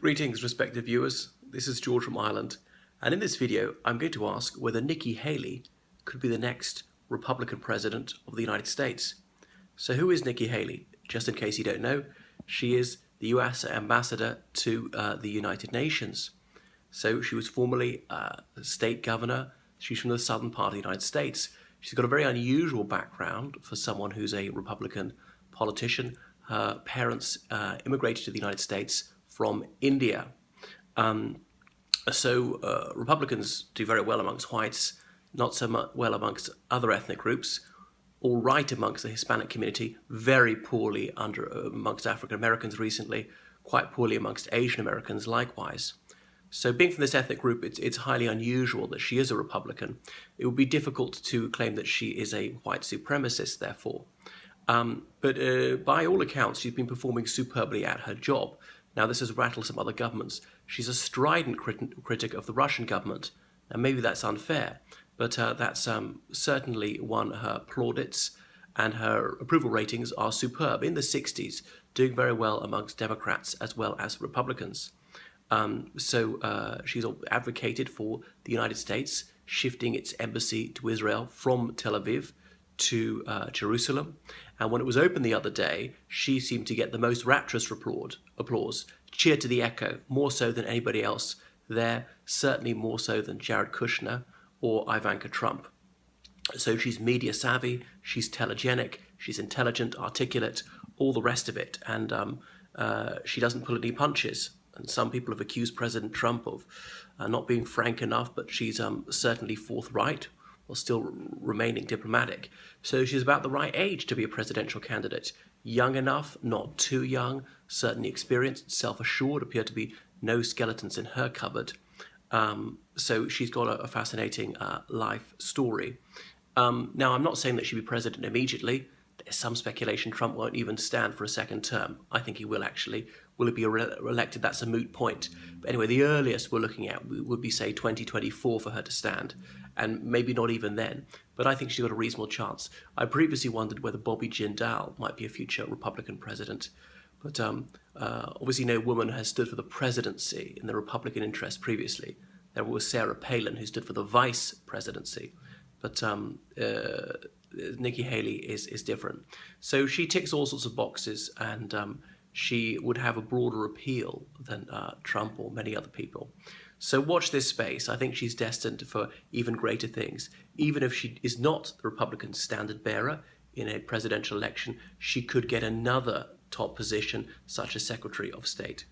Greetings, respected viewers. This is George from Ireland, and in this video I'm going to ask whether Nicki Haley could be the next Republican president of the United States. So who is Nicki Haley? Just in case you don't know, she is the US ambassador to the United Nations. So she was formerly a state governor. She's from the southern part of the United States. She's got a very unusual background for someone who's a Republican politician. Her parents immigrated to the United States from India. Republicans do very well amongst whites, not so well amongst other ethnic groups, all right amongst the Hispanic community, very poorly amongst African Americans recently, quite poorly amongst Asian Americans likewise. So being from this ethnic group, it's highly unusual that she is a Republican. It would be difficult to claim that she is a white supremacist, therefore. But by all accounts, she's been performing superbly at her job. Now, this has rattled some other governments. She's a strident critic of the Russian government. Now, maybe that's unfair, but that's certainly won her plaudits, and her approval ratings are superb, in the 60s, doing very well amongst Democrats as well as Republicans. She's advocated for the United States shifting its embassy to Israel from Tel Aviv to Jerusalem. And when it was opened the other day, she seemed to get the most rapturous applause, cheered to the echo, more so than anybody else there, certainly more so than Jared Kushner or Ivanka Trump. So she's media savvy, she's telegenic, she's intelligent, articulate, all the rest of it, and she doesn't pull any punches. And some people have accused President Trump of not being frank enough, but she's certainly forthright, while still remaining diplomatic. So she's about the right age to be a presidential candidate. Young enough, not too young, certainly experienced, self-assured, appear to be no skeletons in her cupboard. So she's got a fascinating life story. Now, I'm not saying that she'll be president immediately. There's some speculation Trump won't even stand for a second term. I think he will actually. Will he be elected? That's a moot point. But anyway, the earliest we're looking at would be, say, 2024 for her to stand, and maybe not even then. But I think she's got a reasonable chance. I previously wondered whether Bobby Jindal might be a future Republican president. But obviously no woman has stood for the presidency in the Republican interest previously. There was Sarah Palin, who stood for the vice presidency. But Nicki Haley is different. So she ticks all sorts of boxes, and she would have a broader appeal than Trump or many other people. So watch this space. I think she's destined for even greater things. Even if she is not the Republican standard bearer in a presidential election, she could get another top position, such as Secretary of State.